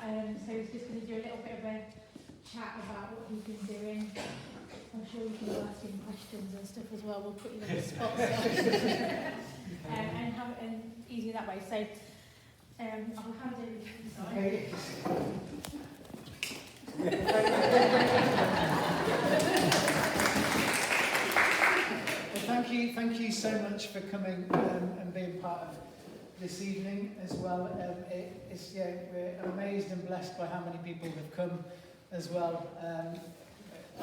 So he's just going to do a little bit of a chat about what he's been doing. I'm sure you can ask him questions and stuff as well. We'll put you on the spot. And easy that way. So I'll hand over Well, thank you so much for coming and being part of this evening as well. We're amazed and blessed by how many people have come as well.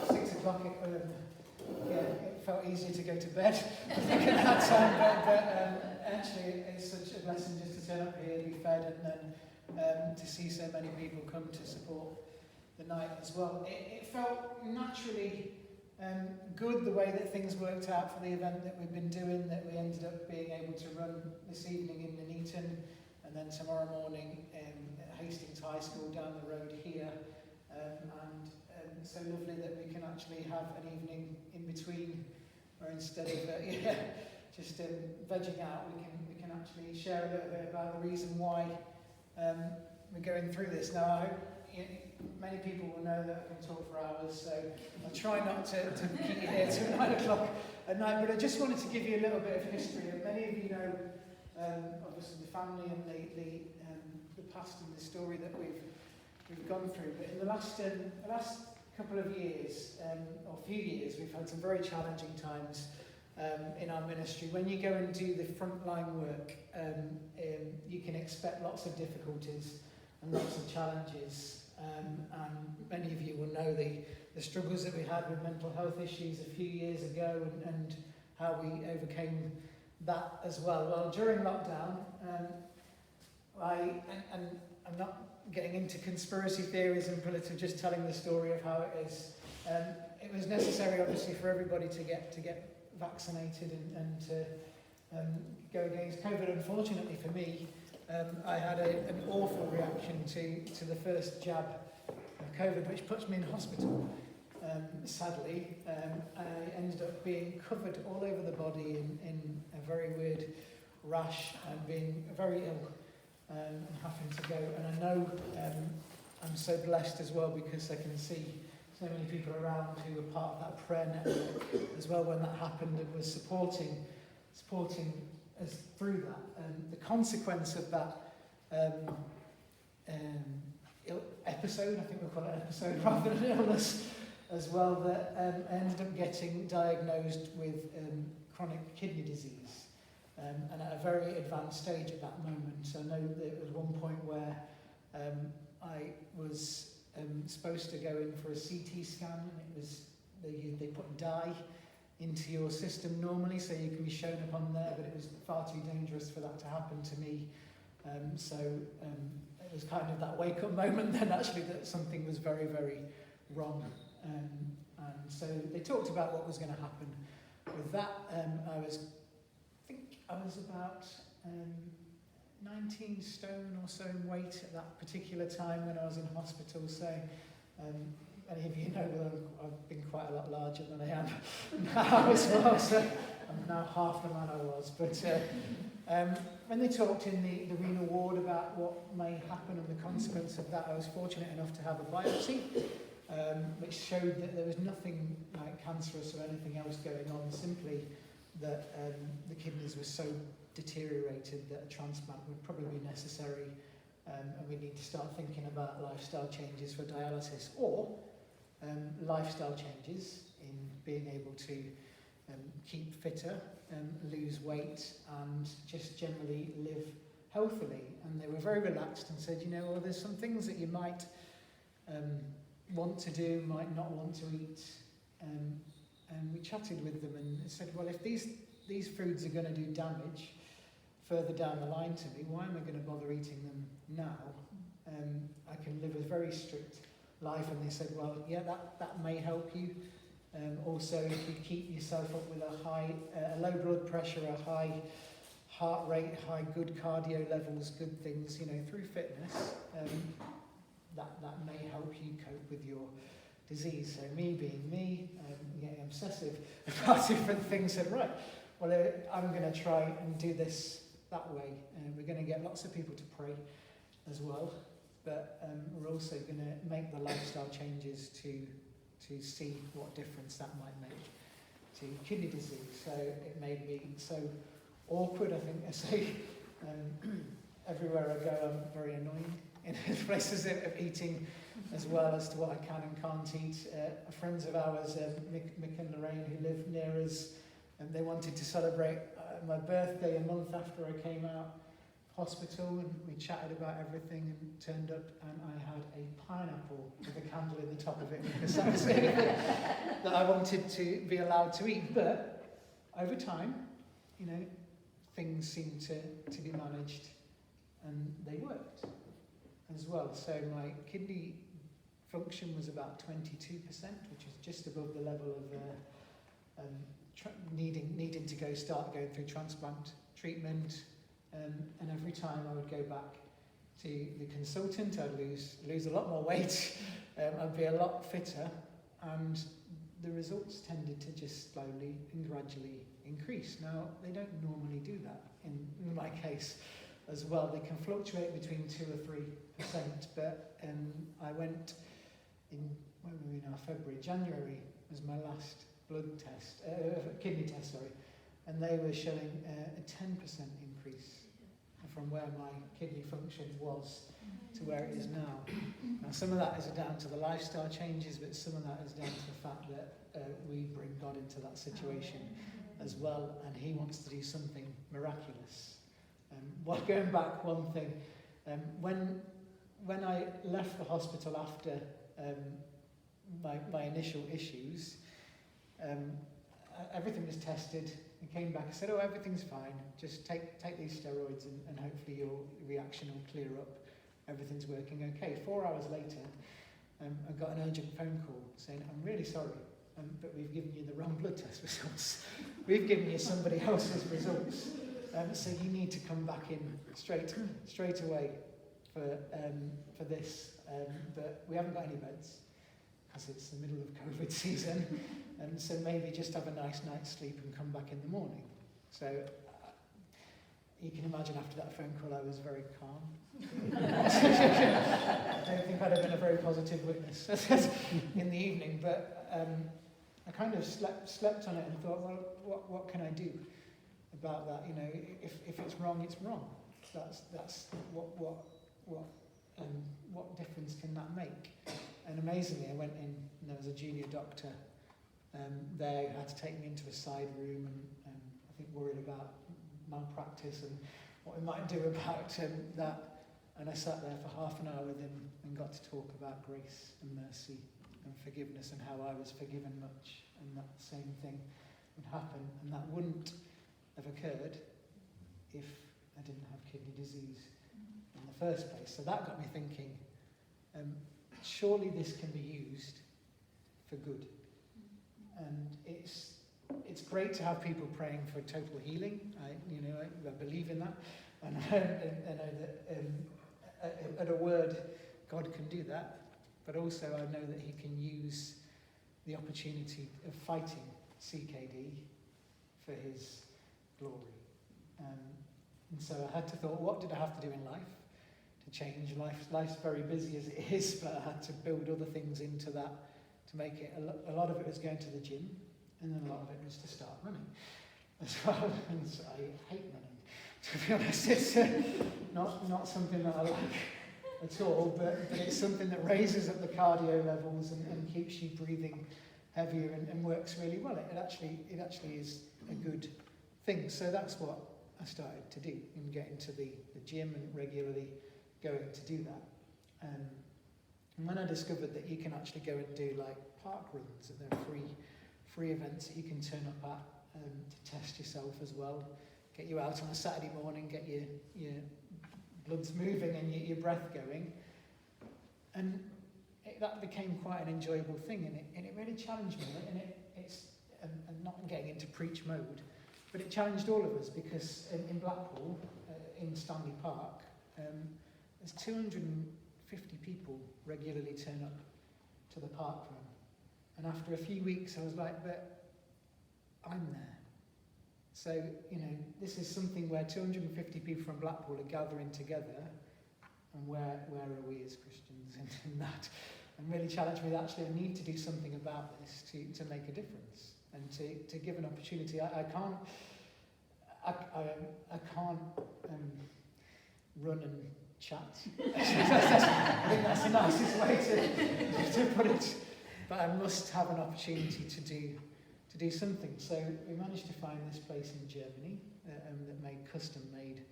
6 o'clock, it felt easier to go to bed I think at that time, but actually it's such a blessing just to turn up here, be fed, and then to see so many people come to support the night as well. It felt naturally good the way that things worked out for the event that we've been doing, that we ended up being able to run this evening in Nuneaton and then tomorrow morning at Hastings High School down the road here, and so lovely that we can actually have an evening in between, or instead of just vegging out, we can actually share a little bit about the reason why we're going through this. Now, I hope many people will know that I can talk for hours, so I'll try not to keep you here till 9 o'clock at night, but I just wanted to give you a little bit of history. Many of you know, obviously, the family and the past and the story that we've gone through, but in the last couple of years, or few years, we've had some very challenging times in our ministry. When you go and do the frontline work, you can expect lots of difficulties and lots of challenges. And many of you will know the struggles that we had with mental health issues a few years ago, and how we overcame that as well. Well, during lockdown, I'm not getting into conspiracy theories and political, just telling the story of how it is. It was necessary, obviously, for everybody to get vaccinated and to go against COVID. Unfortunately for me, I had an awful reaction to the first jab of COVID, which puts me in hospital. Sadly, I ended up being covered all over the body in a very weird rash and being very ill and having to go. And I know I'm so blessed as well, because I can see so many people around who were part of that prayer network as well when that happened, and was supporting us through that. The consequence of that episode, I think we'll call it an episode rather than an illness as well, that I ended up getting diagnosed with chronic kidney disease, and at a very advanced stage at that moment. So I know that there was one point where I was supposed to go in for a CT scan, and it was they put dye into your system normally, so you can be shown up on there, but it was far too dangerous for that to happen to me. So it was kind of that wake-up moment then, actually, that something was very, very wrong. And so they talked about what was going to happen with that. I think I was about 19 stone or so in weight at that particular time when I was in hospital. So many of you know that I've been quite a lot larger than I am now as well. So I'm now half the man I was. But when they talked in the renal ward about what may happen and the consequence of that, I was fortunate enough to have a biopsy, which showed that there was nothing like cancerous or anything else going on, simply that the kidneys were so deteriorated that a transplant would probably be necessary, and we need to start thinking about lifestyle changes for dialysis, or lifestyle changes in being able to keep fitter, lose weight, and just generally live healthily. And they were very relaxed and said, well, there's some things that you might want to do, might not want to eat. And we chatted with them and said, well, if these foods are going to do damage further down the line to me, why am I going to bother eating them now? I can live a very strict life. And they said, well, yeah, that may help you. Also, if you keep yourself up with a low blood pressure, a high heart rate, high good cardio levels, good things, through fitness, that may help you cope with your disease. So me being me, getting obsessive about different things, said, right, well, I'm going to try and do this that way. And we're going to get lots of people to pray as well. but we're also going to make the lifestyle changes to see what difference that might make to kidney disease. So it made me so awkward, I think, I say. Everywhere I go, I'm very annoying in places of eating, as well as to what I can and can't eat. Friends of ours, Mick and Lorraine, who live near us, and they wanted to celebrate my birthday a month after I came out of hospital, and we chatted about everything and turned up, and I had a pineapple with a candle in the top of it, because that was anything that I wanted to be allowed to eat. But over time, you know, things seemed to be managed, and they worked as well. So my kidney function was about 22%, which is just above the level of needing to start going through transplant treatment. And every time I would go back to the consultant, I'd lose a lot more weight. I'd be a lot fitter, and the results tended to just slowly and gradually increase. Now, they don't normally do that in my case as well. They can fluctuate between 2 or 3%, but I went in, when were we now, February, January was my last blood test, kidney test, sorry, and they were showing a 10% increase from where my kidney function was to where it is now. Now, some of that is down to the lifestyle changes, but some of that is down to the fact that we bring God into that situation as well, and he wants to do something miraculous. Going back one thing, when I left the hospital after my initial issues, everything was tested. I came back, I said, everything's fine, just take these steroids and hopefully your reaction will clear up. Everything's working okay. 4 hours later, I got an urgent phone call saying, I'm really sorry, but we've given you the wrong blood test results. We've given you somebody else's results. So you need to come back in straight away for this. But we haven't got any beds, because it's the middle of COVID season, and so maybe just have a nice night's sleep and come back in the morning. So you can imagine after that phone call I was very calm. I don't think I'd have been a very positive witness in the evening, but I kind of slept on it and thought, well, what can I do about that? You know, if it's wrong, it's wrong. That's what difference can that make? And amazingly, I went in, and there was a junior doctor there who had to take me into a side room, and I think worried about malpractice and what we might do about that. And I sat there for half an hour with him and got to talk about grace and mercy and forgiveness, and how I was forgiven much, and that same thing would happen, and that wouldn't have occurred if I didn't have kidney disease in the first place. So that got me thinking, surely this can be used for good. And it's great to have people praying for total healing. I believe in that, and I know that at a word, God can do that. But also I know that he can use the opportunity of fighting CKD for his glory. And so I had to thought, what did I have to do in life to change life? Life's very busy as it is, but I had to build other things into that to make it. A lot of it was going to the gym, and then a lot of it was to start running as well. And so I hate running, to be honest. It's not something that I like at all, but it's something that raises up the cardio levels and keeps you breathing heavier and works really well. It actually is a good thing. So that's what I started to do, and get into the gym and regularly going to do that. And when I discovered that you can actually go and do like park runs, and they're free events that you can turn up at to test yourself as well, get you out on a Saturday morning, get your blood's moving and your breath going, and that became quite an enjoyable thing, and it really challenged me, and it's not getting into preach mode, but it challenged all of us, because in Blackpool, in Stanley Park, there's 250 people regularly turn up to the park run, and after a few weeks I was like, but I'm there. So, this is something where 250 people from Blackpool are gathering together, and where are we as Christians in that, and really challenged me that actually I need to do something about this to make a difference and to give an opportunity. I can't run and chat. I think that's the nicest way to put it. But I must have an opportunity to do something. So we managed to find this place in Germany that made custom-made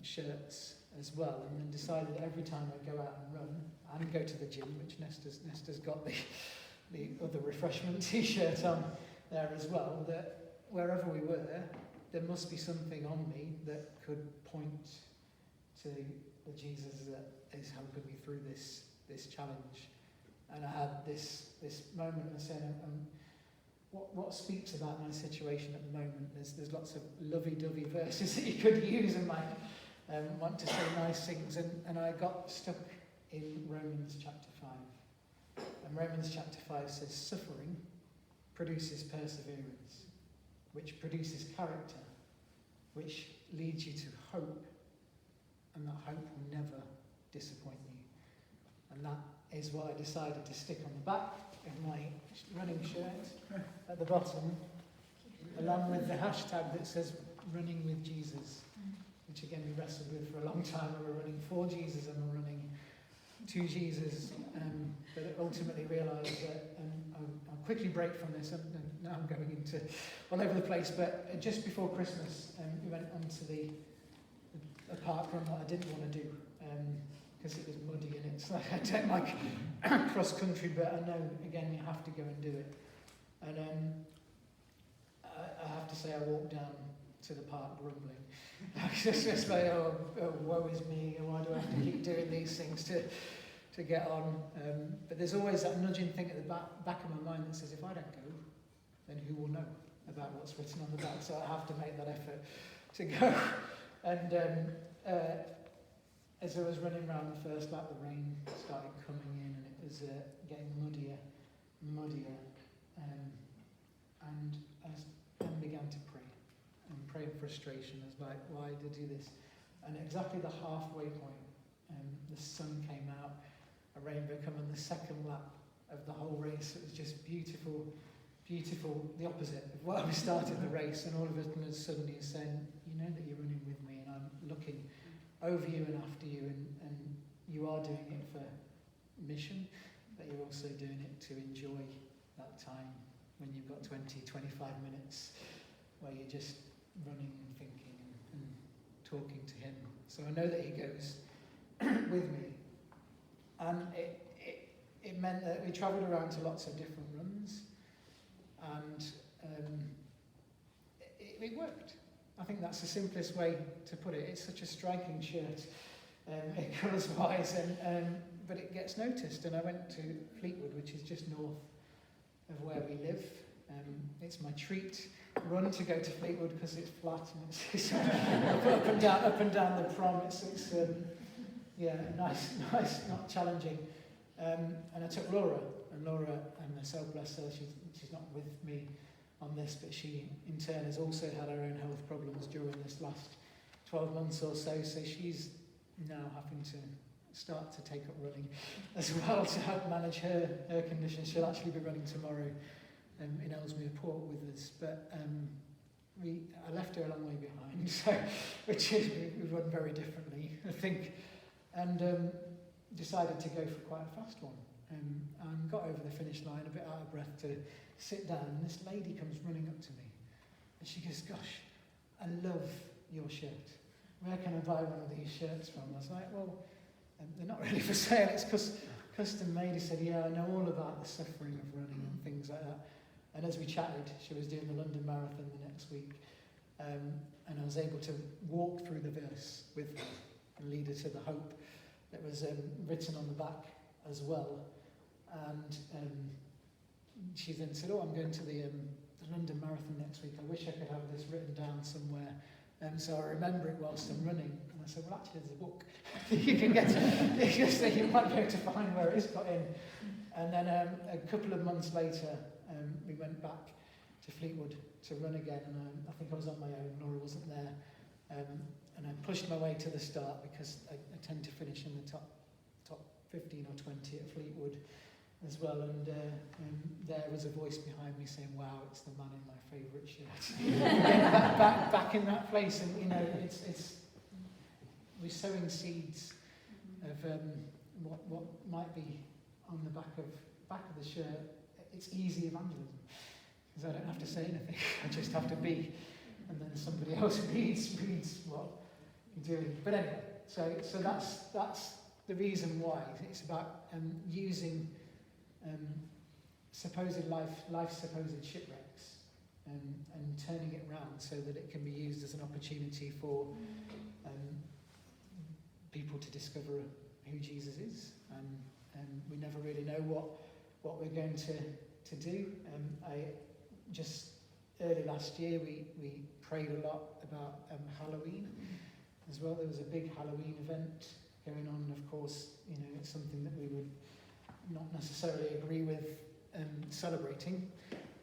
shirts as well, and then decided that every time I go out and run and go to the gym, which Nesta's got the other refreshment t-shirt on there as well, that wherever we were, there must be something on me that could point to the Jesus that is helping me through this challenge. And I had this moment of saying, what speaks about my situation at the moment? There's lots of lovey-dovey verses that you could use and might want to say nice things. And I got stuck in Romans chapter 5. And Romans chapter 5 says, suffering produces perseverance, which produces character, which leads you to hope, and that hope will never disappoint you. And that is why I decided to stick on the back of my running shirt at the bottom, along with the hashtag that says running with Jesus, which again we wrestled with for a long time. We were running for Jesus and we're running to Jesus, but ultimately realised that I'll quickly break from this, and now I'm going into all over the place, but just before Christmas we went onto the park run that I didn't want to do, because it was muddy and it's like, I don't like cross country, but I know again you have to go and do it. And I have to say I walked down to the park grumbling. It's just like, oh, woe is me, and why do I have to keep doing these things to get on? But there's always that nudging thing at the back of my mind that says, if I don't go, then who will know about what's written on the back? So I have to make that effort to go. And as I was running around the first lap, the rain started coming in and it was getting muddier, and I began to pray. And pray in frustration. I was like, why did I do this? And exactly the halfway point, the sun came out, a rainbow came on the second lap of the whole race. It was just beautiful, the opposite of why we started the race. And all of a sudden he's saying, you know that you're running with me and I'm looking over you and after you, and you are doing it for mission, but you're also doing it to enjoy that time when you've got 20-25 minutes where you're just running and thinking and talking to him. So I know that he goes with me. And it meant that we travelled around to lots of different runs, and it worked. I think that's the simplest way to put it. It's such a striking shirt, colours-wise, but it gets noticed. And I went to Fleetwood, which is just north of where we live. It's my treat run to go to Fleetwood because it's flat and it's up and down the prom. It's nice, not challenging. And I took Laura, and myself, bless her, she's not with me on this, but she in turn has also had her own health problems during this last 12 months or so, so she's now having to start to take up running as well to help manage her condition. She'll actually be running tomorrow in Ellesmere Port with us, but I left her a long way behind, so which is we run very differently, I think, and decided to go for quite a fast one, and got over the finish line a bit out of breath to sit down, and this lady comes running up to me, and she goes, "Gosh, I love your shirt. Where can I buy one of these shirts from?" I was like, "Well, they're not really for sale. It's custom made." He said, "Yeah, I know all about the suffering of running and things like that." And as we chatted, she was doing the London Marathon the next week, and I was able to walk through the verse with her and lead her to the hope that was written on the back as well. And she then said, "Oh, I'm going to the London Marathon next week. I wish I could have this written down somewhere, so I remember it whilst I'm running." And I said, "Well, actually, there's a book you can get. So you might be able to find where it's got in." And then a couple of months later, we went back to Fleetwood to run again, and I think I was on my own. Laura wasn't there, and and I pushed my way to the start because I tend to finish in the top 15 or 20 at Fleetwood as well, and there was a voice behind me saying, "Wow, it's the man in my favourite shirt." Again, back in that place, and you know, it's we're sowing seeds of what might be on the back of the shirt. It's easy evangelism because I don't have to say anything; I just have to be, and then somebody else reads what you're doing. But anyway, so that's the reason why. It's about using supposed life's supposed shipwrecks and turning it around so that it can be used as an opportunity for people to discover who Jesus is. And we never really know what we're going to do. I just early last year we prayed a lot about Halloween as well. There was a big Halloween event going on. Of course, you know, it's something that we would not necessarily agree with celebrating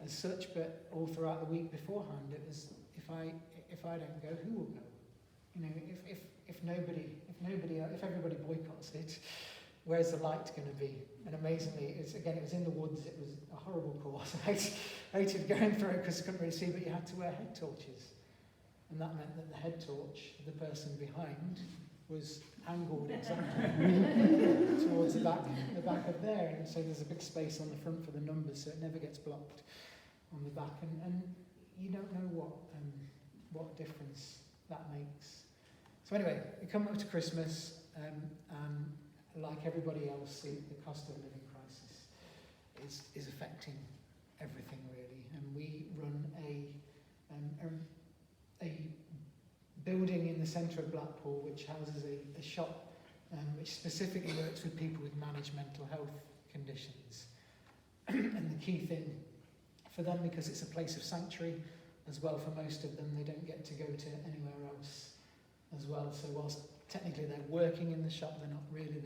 as such, but all throughout the week beforehand, it was if I don't go, who will go? You know, if everybody boycotts it, where's the light going to be? And amazingly, it was in the woods. It was a horrible course. I hated going through it because I couldn't really see, but you had to wear head torches, and that meant that the head torch, the person behind, was angled exactly towards the back of there, and so there's a big space on the front for the numbers, so it never gets blocked on the back, and you don't know what difference that makes. So anyway, we come up to Christmas, and like everybody else, the cost of living crisis is affecting everything really, and we run a building in the centre of Blackpool which houses a shop which specifically works with people with managed mental health conditions. And the key thing for them, because it's a place of sanctuary as well for most of them, they don't get to go to anywhere else as well. So whilst technically they're working in the shop, they're not really,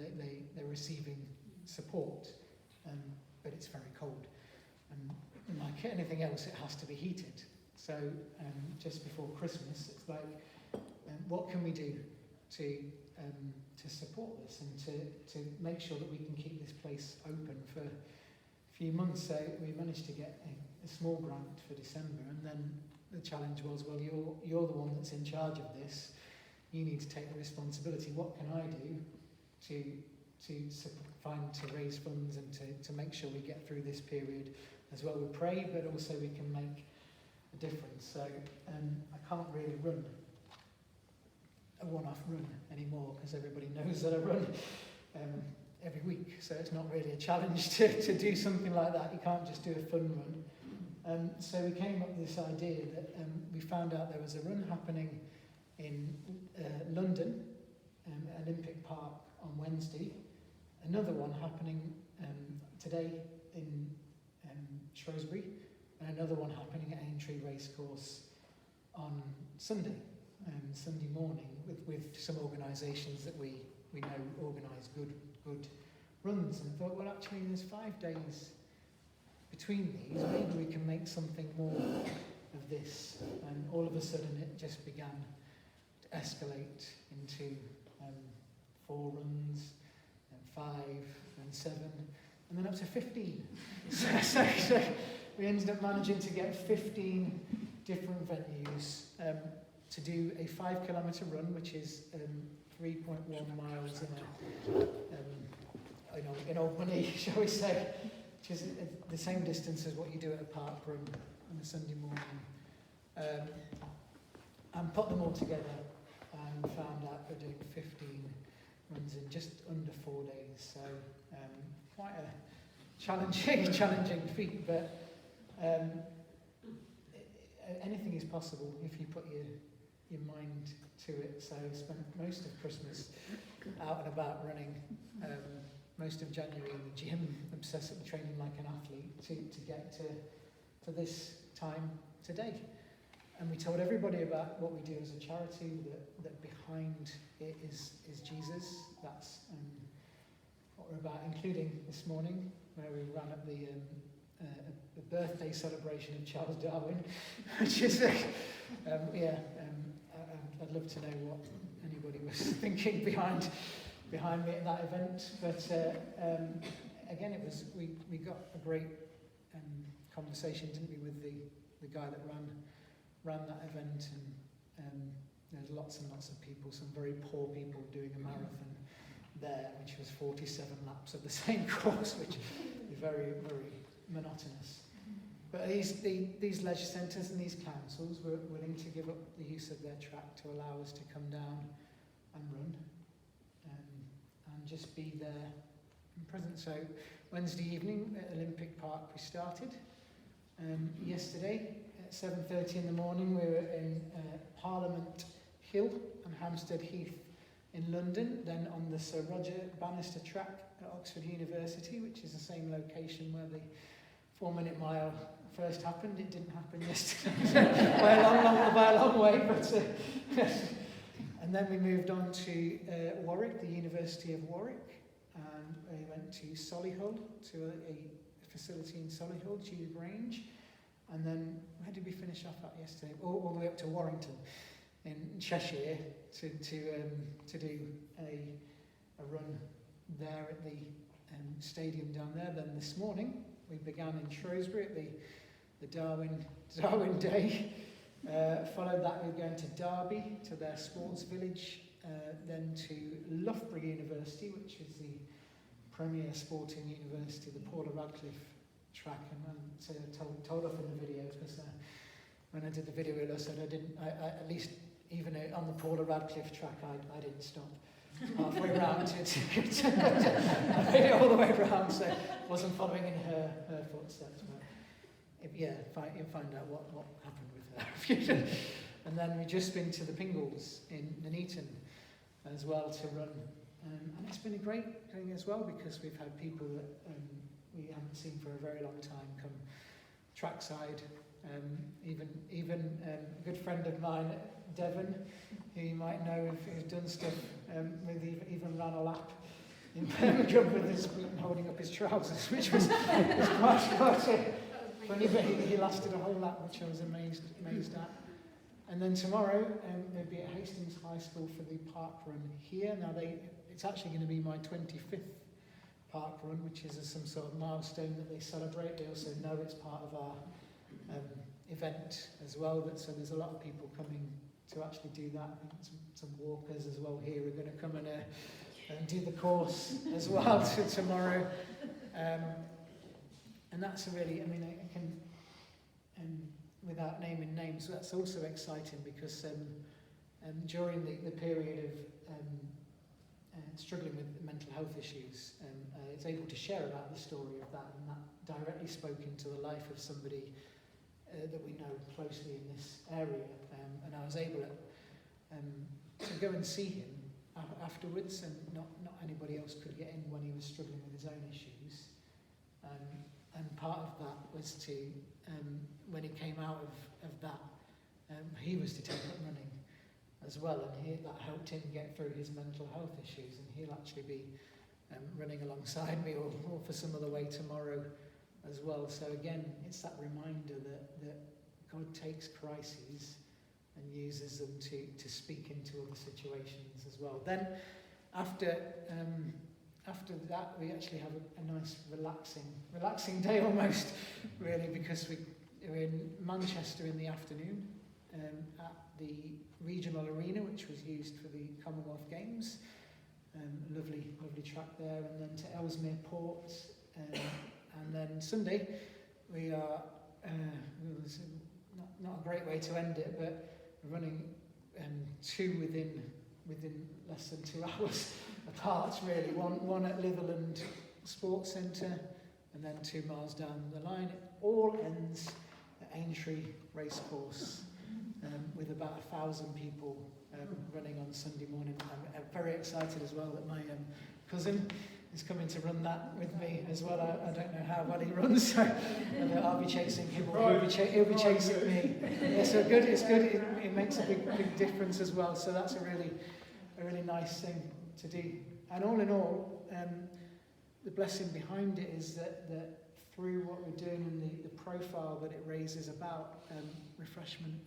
they're receiving support, but it's very cold. And like anything else, it has to be heated. So just before Christmas, it's like, what can we do to support this and to make sure that we can keep this place open for a few months? So we managed to get a small grant for December, and then the challenge was, well, you're the one that's in charge of this. You need to take the responsibility. What can I do to raise funds and to make sure we get through this period as well? We pray, but also we can make a difference. So I can't really run a one-off run anymore because everybody knows that I run every week. So it's not really a challenge to do something like that. You can't just do a fun run. So we came up with this idea that we found out there was a run happening in London, Olympic Park on Wednesday, another one happening today in Shrewsbury, and another one happening at Aintree Racecourse on Sunday morning with some organisations that we know organise good runs, and thought, well, actually there's 5 days between these, maybe we can make something more of this. And all of a sudden it just began to escalate into 4 runs, and 5, and 7, and then up to 15. So we ended up managing to get 15 different venues to do a 5-kilometre run, which is 3.1 miles in old money, shall we say, which is the same distance as what you do at a park run on a Sunday morning. And put them all together and found out we're doing 15 runs in just under 4 days. So quite a challenging feat, but anything is possible if you put your mind to it. So I spent most of Christmas out and about running, most of January in the gym, obsessively training like an athlete to get to this time today. And we told everybody about what we do as a charity, that behind it is Jesus. That's what we're about, including this morning, where we ran up the birthday celebration of Charles Darwin, which is, I'd love to know anybody was thinking behind me at that event. But again, we got a great conversation, didn't we, with the guy that ran that event, and there's lots and lots of people, some very poor people doing a marathon there, which was 47 laps of the same course, which is very, very monotonous. But these leisure centres and these councils were willing to give up the use of their track to allow us to come down and run and just be there and present. So Wednesday evening at Olympic Park we started. Yesterday at 7:30 in the morning we were in Parliament Hill and Hampstead Heath in London, then on the Sir Roger Bannister track at Oxford University, which is the same location where the 4-minute mile first happened. It didn't happen yesterday by a long way, but and then we moved on to Warwick, the University of Warwick, and we went to Solihull, to a facility in Solihull, Tube Grange, and then where did we finish off at yesterday? All the way up to Warrington in Cheshire to do a run there at the stadium down there. Then this morning we began in Shrewsbury at the Darwin Day. Followed that we're going to Derby, to their sports village, then to Loughborough University, which is the premier sporting university, the Paula Radcliffe track, and so I told off in the video because when I did the video I said I at least even on the Paula Radcliffe track I didn't stop halfway round to I made it all the way around, so I wasn't following in her footsteps. But you'll find out what happened with her. And then we've just been to the Pingles in Nuneaton as well to run. And it's been a great thing as well, because we've had people that we haven't seen for a very long time come trackside. Even a good friend of mine, Devon, who you might know who's done stuff with even ran a lap in Birmingham with his holding up his trousers, which was quite funny, but he lasted a whole lap, which I was amazed at. And then tomorrow they'll be at Hastings High School for the park run here. Now it's actually going to be my 25th park run, which is some sort of milestone that they celebrate. They also know it's part of our event as well. So there's a lot of people coming to actually do that. I think some walkers as well here are going to come and do the course as well tomorrow. And that's really, I can, without naming names, that's also exciting because during the period of struggling with mental health issues, I was able to share about the story of that, and that directly spoke into the life of somebody that we know closely in this area, and I was able to go and see him afterwards, and not anybody else could get in when he was struggling with his own issues. And part of that was to, when he came out of that, he was to take up running as well, and that helped him get through his mental health issues, and he'll actually be running alongside me or for some other way tomorrow as well. So again, it's that reminder that God takes crises and uses them to speak into other situations as well. Then after that, we actually have a nice relaxing day almost, really, because we're in Manchester in the afternoon at the regional arena, which was used for the Commonwealth Games. Lovely track there, and then to Ellesmere Port, and then Sunday we are. It was not a great way to end it, but running two within less than 2 hours apart, really. One at Litherland Sports Centre, and then 2 miles down the line. It all ends at Aintree Racecourse, with about 1,000 people running on Sunday morning. I'm very excited as well that my cousin is coming to run that with me as well. I don't know how well he runs, so I'll be chasing him, or he'll be chasing me. Yeah, so good. It's good. It makes a big difference as well. So that's a really nice thing to do. And all in all, the blessing behind it is that through what we're doing and the profile that it raises about refreshment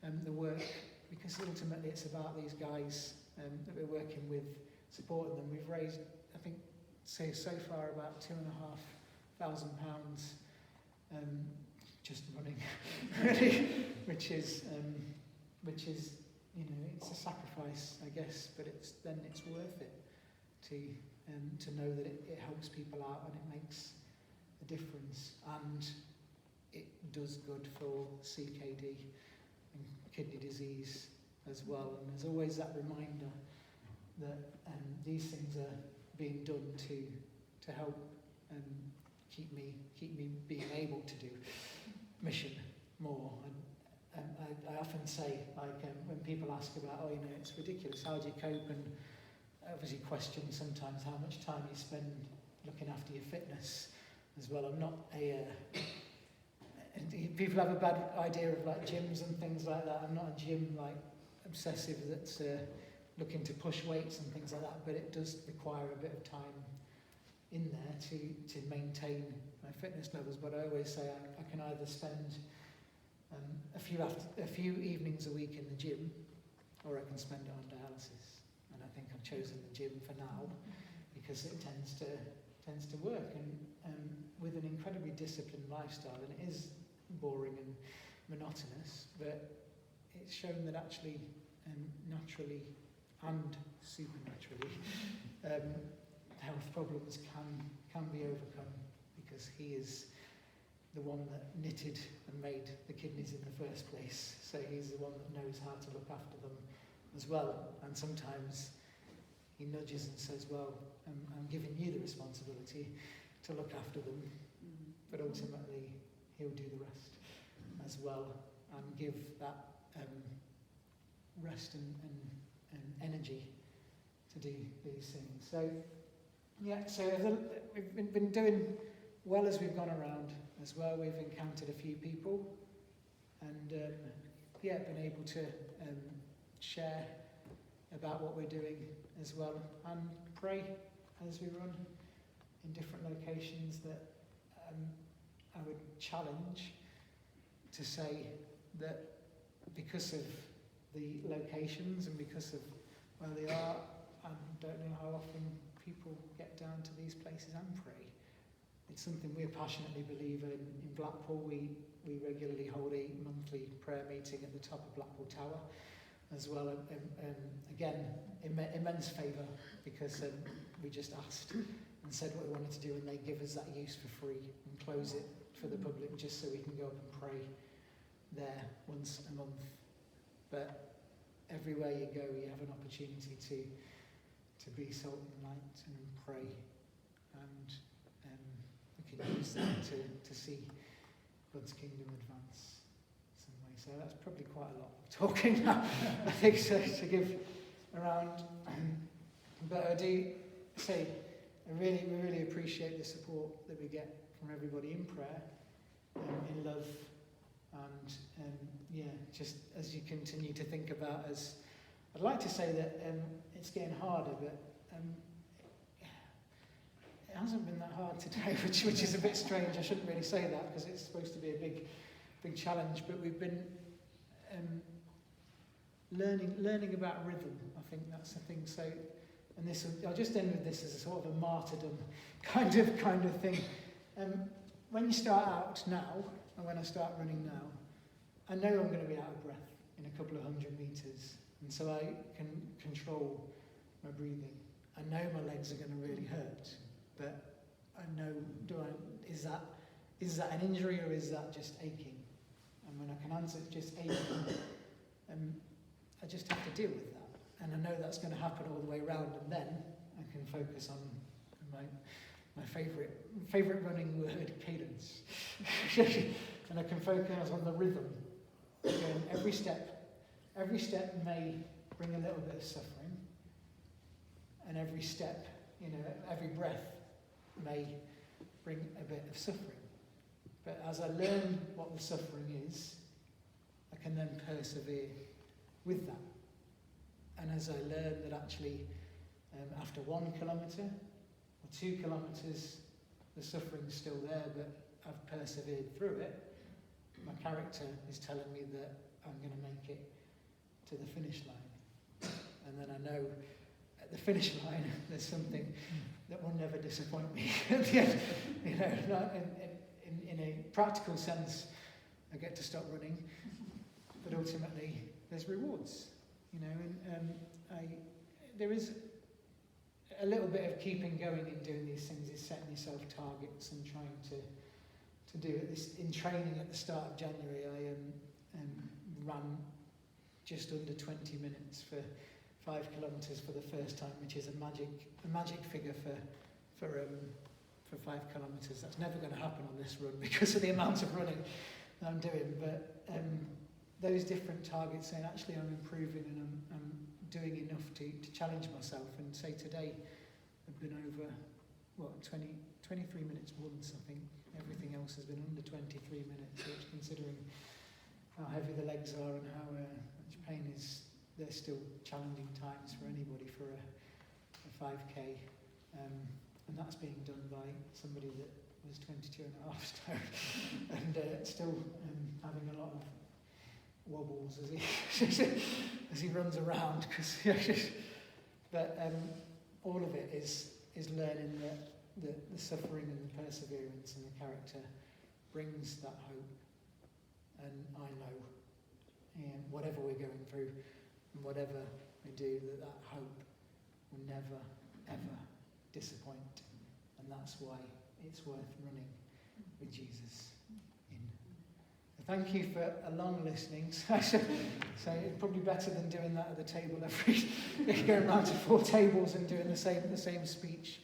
and the work because ultimately it's about these guys that we're working with, supporting them. We've raised, I think, so far about £2,500 just running, really, which is it's a sacrifice, I guess, but it's worth it to know that it helps people out and it makes a difference, and it does good for CKD and kidney disease as well. And there's always that reminder that these things are being done to help keep me being able to do mission more. And I often say, like, when people ask about, it's ridiculous, how do you cope? And obviously question sometimes how much time you spend looking after your fitness as well. I'm not people have a bad idea of like gyms and things like that. I'm not a gym like obsessive that's looking to push weights and things like that, but it does require a bit of time in there to maintain my fitness levels. But I always say I can either spend a few evenings a week in the gym, or I can spend it on dialysis. And I think I've chosen the gym for now because it tends to work, and with an incredibly disciplined lifestyle, and it is boring and monotonous, but it's shown that actually naturally and supernaturally health problems can be overcome, because he is the one that knitted and made the kidneys in the first place, so he's the one that knows how to look after them as well. And sometimes he nudges and says, well, I'm giving you the responsibility to look after them, but ultimately he'll do the rest as well, and give that rest and energy to do these things. So we've been doing well as we've gone around as well. We've encountered a few people, and been able to share about what we're doing as well, and pray as we run in different locations. That I would challenge to say that because of the locations and because of where they are, I don't know how often people get down to these places and pray. It's something we passionately believe in. In Blackpool, we regularly hold a monthly prayer meeting at the top of Blackpool Tower as well. Again, immense favour, because we just asked and said what we wanted to do, and they give us that use for free and close it for the public just so we can go up and pray there once a month. But everywhere you go, you have an opportunity to be salt and light and pray, and we can use that to see God's kingdom advance some way. So that's probably quite a lot of talking now, I think, so to give around. But I do say we really appreciate the support that we get from everybody in prayer, in love, and just as you continue to think about us. I'd like to say that it's getting harder, but it hasn't been that hard today, which is a bit strange. I shouldn't really say that, because it's supposed to be a big challenge, but we've been learning about rhythm. I think that's the thing. So, and I'll just end with this as a sort of a martyrdom kind of thing. When you start out now, and when I start running now, I know I'm going to be out of breath in a couple of 100 metres, and so I can control my breathing. I know my legs are going to really hurt, but I know, is that an injury, or is that just aching? And when I can answer it's just aching, I just have to deal with that. And I know that's going to happen all the way around, and then I can focus on my favourite running word, cadence. And I can focus on the rhythm. Again, every step may bring a little bit of suffering, and every step, every breath may bring a bit of suffering. But as I learn what the suffering is, I can then persevere with that. And as I learn that actually after 1 kilometre or 2 kilometres, the suffering's still there, but I've persevered through it, my character is telling me that I'm going to make it to the finish line. And then I know at the finish line there's something that will never disappoint me at the end. You know, not in a practical sense, I get to stop running, but ultimately there's rewards. You know, and there is a little bit of keeping going in doing these things is setting yourself targets and trying to do it. This in training at the start of January, I ran just under 20 minutes for 5 kilometres for the first time, which is a magic figure for 5 kilometres. That's never going to happen on this run because of the amount of running that I'm doing. But those different targets, saying actually I'm improving and I'm doing enough to challenge myself. And say today I've been over 23 minutes once, I think. Everything else has been under 23 minutes, which, considering how heavy the legs are and how much pain is, they're still challenging times for anybody for a 5k, and that's being done by somebody that was 22 and a half stone and still having a lot of wobbles as he runs around. But all of it is learning that the suffering and the perseverance and the character brings that hope. And I know, whatever we're going through and whatever we do, that hope will never, ever disappoint. And that's why it's worth running with Jesus in. So thank you for a long listening. So it's probably better than doing that at the table going around to 4 tables and doing the same speech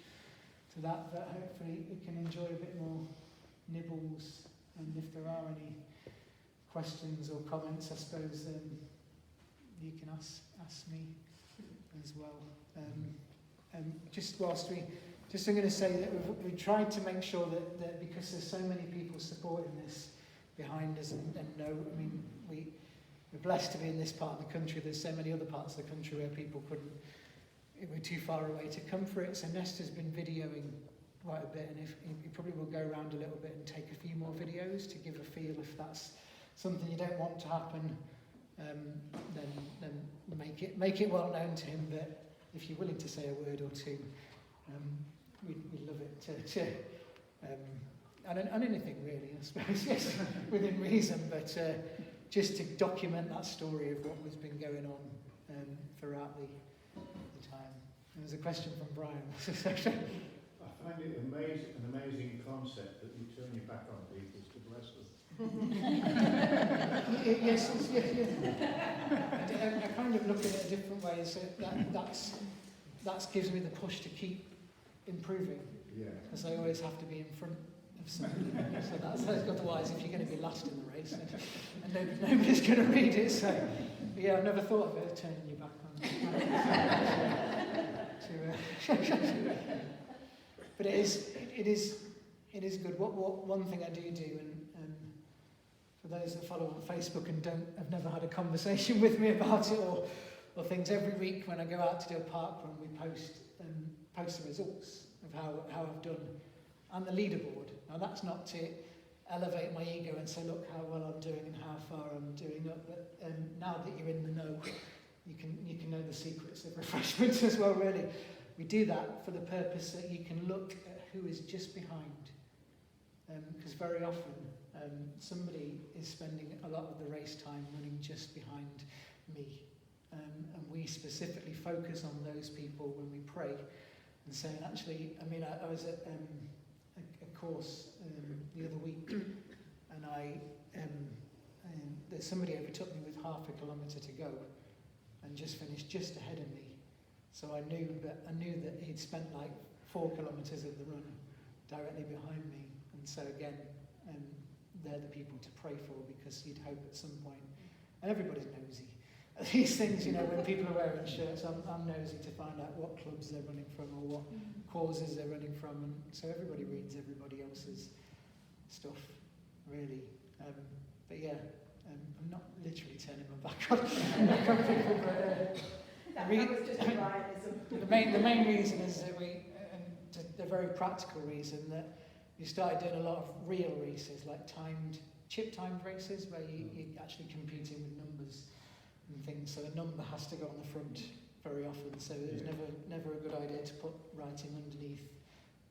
to that. But hopefully you can enjoy a bit more nibbles, and if there are any questions or comments, I suppose you can ask me as well. Just whilst I'm going to say that we tried to make sure that because there's so many people supporting this behind us, and know, I mean, we're blessed to be in this part of the country. There's so many other parts of the country where people we're too far away to come for it. So Nesta's been videoing quite a bit, and if you probably will go around a little bit and take a few more videos to give a feel if that's something you don't want to happen, then make it well known to him. But if you're willing to say a word or two, we'd love it to and anything really, I suppose, yes, within reason, but just to document that story of what has been going on throughout the time. There's a question from Brian. I find it an amazing concept that you turn your back on people to bless them. Yes. I kind of look at it a different way. So that gives me the push to keep improving. Yeah. Because I always have to be in front of somebody. So that's otherwise, if you're going to be last in the race, and nobody's going to read it. So yeah, I've never thought of it turning your back on. But it is good. One thing I do, and for those that follow on Facebook and have never had a conversation with me about it or things, every week when I go out to do a park run, we post the results of how I've done and the leaderboard. Now that's not to elevate my ego and say, look how well I'm doing and how far I'm doing up, but now that you're in the know, you can know the secrets of refreshment as well, really. We do that for the purpose that you can look at who is just behind. Because very often somebody is spending a lot of the race time running just behind me. And we specifically focus on those people when we pray and saying, actually, I mean, I was at a course the other week, and somebody overtook me with half a kilometre to go and just finished just ahead of me. So I knew that he'd spent like 4 kilometres of the run directly behind me. And so again, they're the people to pray for, because you'd hope at some point, and everybody's nosy. These things, when people are wearing shirts, I'm nosy to find out what clubs they're running from or what causes they're running from. And so everybody reads everybody else's stuff, really. But yeah, I'm not literally turning my back on people, but that was just a Brianism. The main reason is that the very practical reason that you started doing a lot of real races, like chip timed races, where you're actually competing with numbers and things, so a number has to go on the front very often, so it was never a good idea to put writing underneath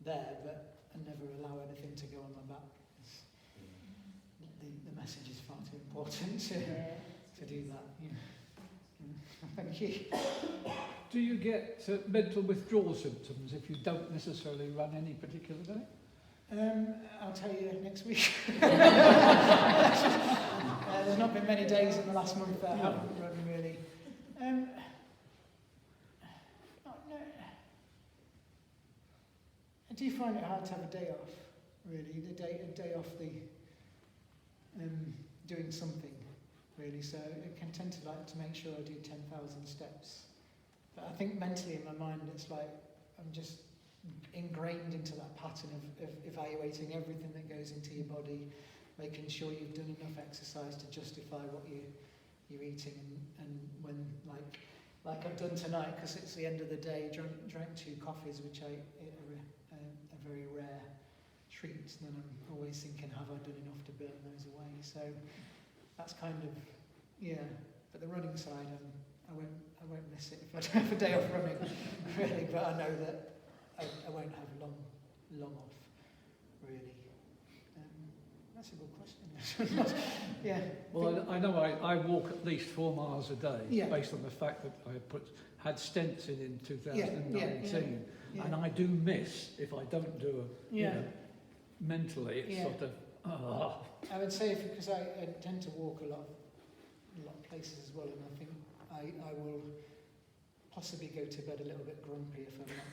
there, but I never allow anything to go on my back. The message is far too important to do that. Thank you. Do you get mental withdrawal symptoms if you don't necessarily run any particular day? I'll tell you next week. There's not been many days in the last month that I haven't run really. No. I do find it hard to have a day off, really. A day off doing something, really. So I can tend to like to make sure I do 10,000 steps. But I think mentally in my mind it's like I'm just ingrained into that pattern of evaluating everything that goes into your body, making sure you've done enough exercise to justify what you're eating, and when like I've done tonight, because it's the end of the day, drank 2 coffees, which are a very rare treat. Then I'm always thinking, have I done enough to burn those away? So that's kind of, but the running side, I won't miss it if I don't have a day off running, really. But I know that I won't have long off, really. That's a good question. Yeah. Well, I know I walk at least 4 miles a day, based on the fact that I had stents in 2019, and I do miss if I don't do mentally. It's sort of. I would say because I tend to walk a lot of places as well, and I think I will possibly go to bed a little bit grumpy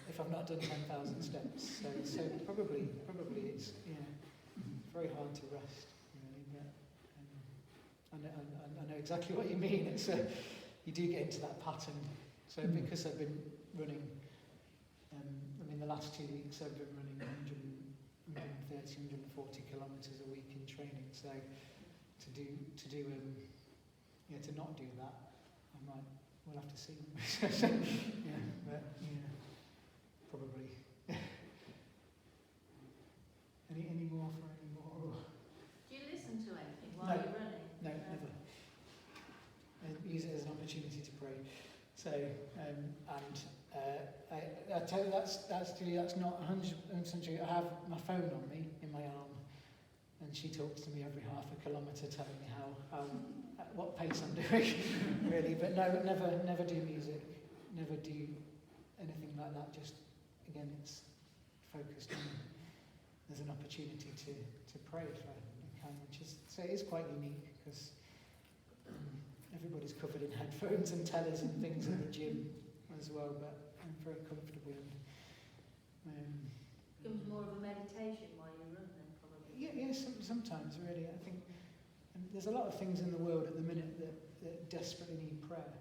if I've not done 10,000 steps. So probably it's very hard to rest, really. But I know exactly what you mean. It's you do get into that pattern. So because I've been running, the last 2 weeks I've been running 130, 140 kilometres a week in training. So to not do that, we'll have to see. Probably. Any more for any more? Do you listen to anything while No. you're running? No, never. I use it as an opportunity to pray. So, I tell you, that's not 100% true. I have my phone on me in my arm, and she talks to me every half a kilometre, telling me how at what pace I'm doing, really. But no, never do music, never do anything like that. Just again, it's focused on. There's an opportunity to pray if I can, which is so it is quite unique because everybody's covered in headphones and tellers and things in the gym as well. But I'm very comfortable. Becomes more of a meditation while you run then, probably. Sometimes really. I think there's a lot of things in the world at the minute that desperately need prayer.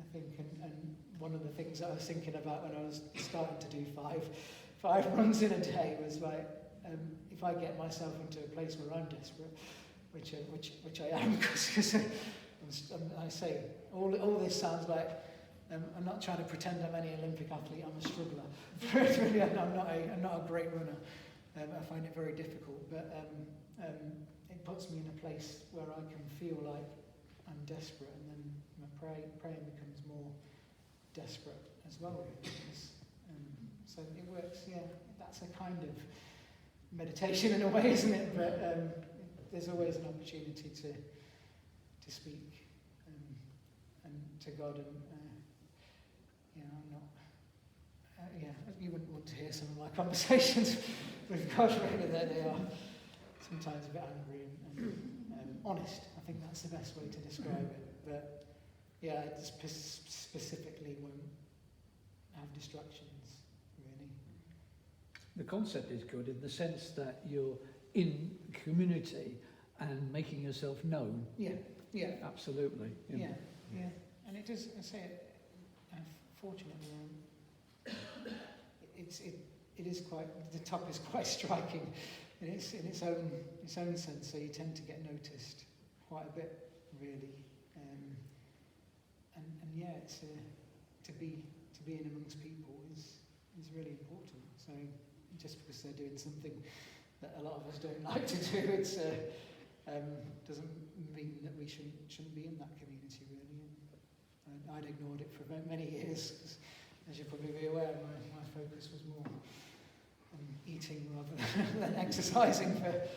I think, and one of the things that I was thinking about when I was starting to do five runs in a day was like, if I get myself into a place where I'm desperate, which I am, because I say all this sounds like I'm not trying to pretend I'm any Olympic athlete. I'm a struggler. Really, I'm not a great runner. I find it very difficult, but it puts me in a place where I can feel like I'm desperate, and then my praying becomes more desperate as well. So it works. That's a kind of meditation in a way, isn't it? But there's always an opportunity to speak and to God, and I'm not. You wouldn't want to hear some of my conversations with God. Really, they are sometimes a bit angry and honest. I think that's the best way to describe it. But I specifically won't have distractions. The concept is good in the sense that you're in community and making yourself known. Yeah. Absolutely. Yeah. And it does. I say it. Fortunately, it is quite. The top is quite striking in its own sense. So you tend to get noticed quite a bit, really. It's to be in amongst people is really important. So. Just because they're doing something that a lot of us don't like to do, it's doesn't mean that we shouldn't be in that community, really. I'd ignored it for many years, 'cause, as you're probably aware, my focus was more on eating rather than exercising for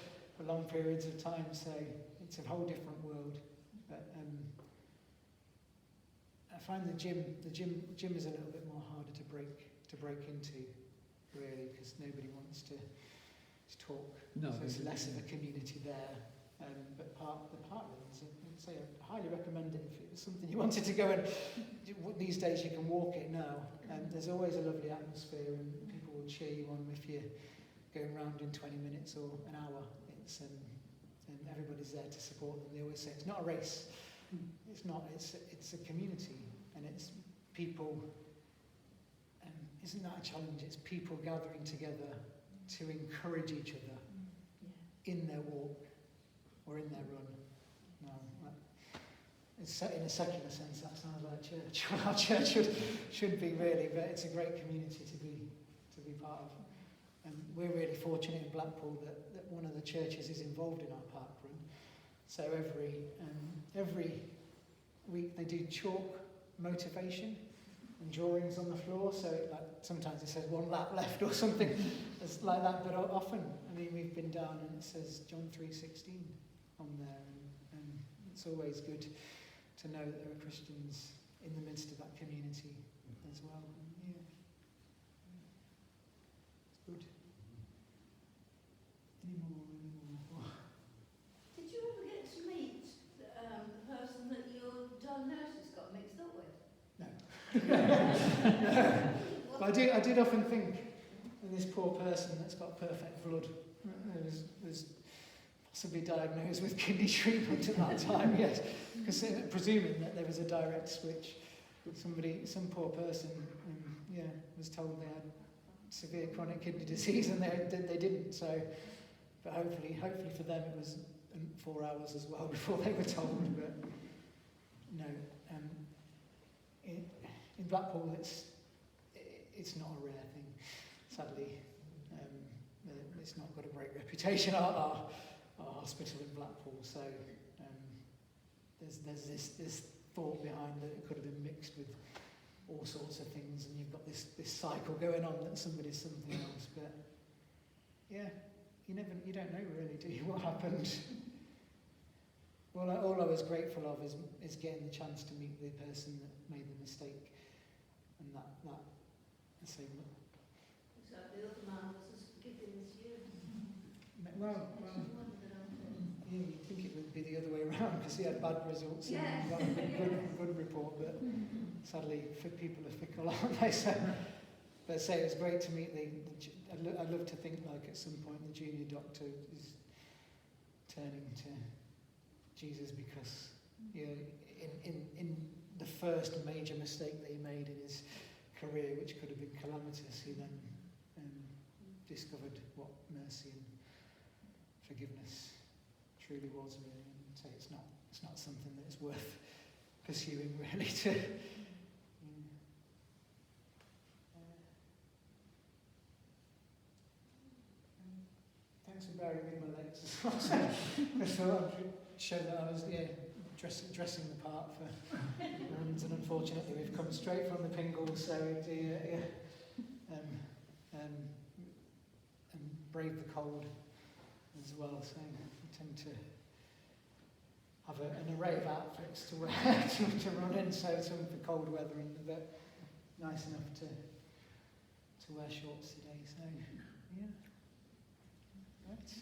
long periods of time, so it's a whole different world. But I find the gym is a little bit more harder to break into, really, because nobody wants to talk. No, So it's less of a community there. But the park runs, I'd say I highly recommend it if it was something you wanted to go and. These days you can walk it now, and there's always a lovely atmosphere, and people will cheer you on if you're going round in 20 minutes or an hour. It's and everybody's there to support them. They always say it's not a race. It's not. It's a community, and it's people. Isn't that a challenge? It's people gathering together to encourage each other in their walk or in their run. No, it's in a secular sense that sounds like church. Well, our church should be really, but it's a great community to be part of. And we're really fortunate in Blackpool that one of the churches is involved in our park run. So every week they do chalk motivation and drawings on the floor, so sometimes it says 1 lap left or something like that, but often, we've been down and it says John 3:16 on there, and it's always good to know that there are Christians in the midst of that community as well. And it's good. Any more? Did you ever get to meet the person that your diagnosis got mixed up with? No. But I did often think of this poor person that's got perfect blood, was possibly diagnosed with kidney treatment at that time, yes, because presuming that there was a direct switch, some poor person, was told they had severe chronic kidney disease and they didn't. So, but hopefully for them it was 4 hours as well before they were told. But no, in Blackpool it's not a rare thing, sadly. It's not got a great reputation, our hospital in Blackpool, so there's this thought behind that it could have been mixed with all sorts of things, and you've got this cycle going on that somebody's something else. But yeah, you don't know really, do you, what happened? Well, all I was grateful of is getting the chance to meet the person that made the mistake, and that so. So the other man was as forgiving as you. Well, yeah, you'd think it would be the other way around because he had bad results and got a good report, but sadly, people are fickle, aren't they? So, but say it was great to meet I'd love to think like at some point the junior doctor is turning to Jesus because in the first major mistake that he made in his career, which could have been calamitous, he then discovered what mercy and forgiveness truly was, really, and so it's not something that's worth pursuing, really. Thanks for bearing with my legs as well. I thought I'd show that I was dressing the part for runs, and unfortunately we've come straight from the Pingles, so and brave the cold as well, so I tend to have an array of outfits to wear to run in, so some for cold weather and but nice enough to wear shorts today, so yeah. Right.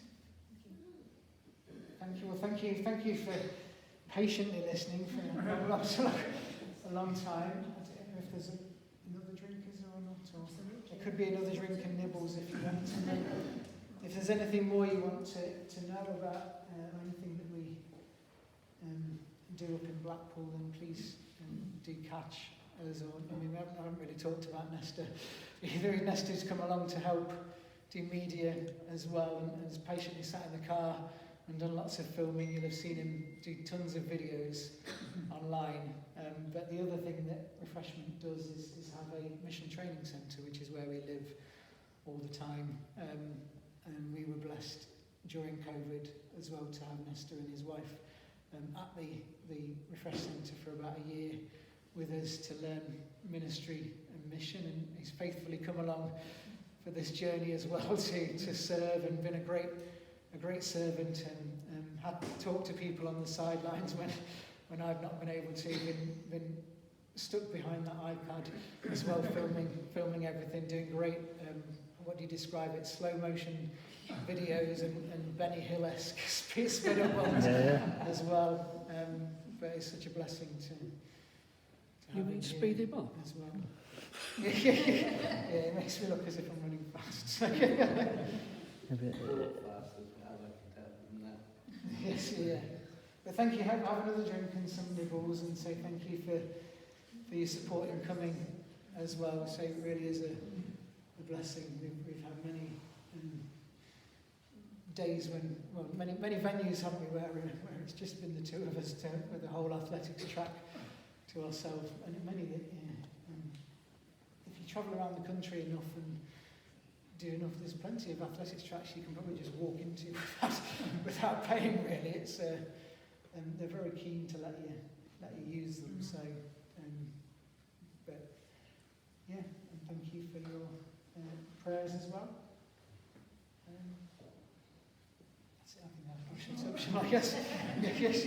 Thank you for patiently listening for a long time. I don't know if there's another drink, is there or not? Or there could be another drink and nibbles if you want to know. If there's anything more you want to know about anything that we do up in Blackpool, then please do catch us. I haven't really talked about Nesta either. Nesta's come along to help do media as well, and has patiently sat in the car and done lots of filming. You'll have seen him do tons of videos online. But the other thing that Refreshment does is have a mission training centre, which is where we live all the time. And we were blessed during COVID as well to have Nesta and his wife at the Refresh Centre for about a year with us to learn ministry and mission, and he's faithfully come along for this journey as well to serve, and been a great servant, and had to talk to people on the sidelines when I've not been able to, been stuck behind that iPad as well, filming everything, doing great, what do you describe it, slow motion videos and Benny Hill-esque sped up ones as well. But it's such a blessing to You have mean him speed here him up? as well. Yeah, it makes me look as if I'm running fast. Yes, yeah. But thank you. Have another drink and some nibbles, and say thank you for your support in coming as well. So it really is a blessing. We've had many days when, well, many venues, haven't we, where it's just been the two of us with the whole athletics track to ourselves, and many that, if you travel around the country enough and do enough, there's plenty of athletics tracks you can probably just walk into without paying, really. It's they're very keen to let you use them. So, but yeah, and thank you for your prayers as well. That's it. I think I'll shut up, shall I guess? Yes.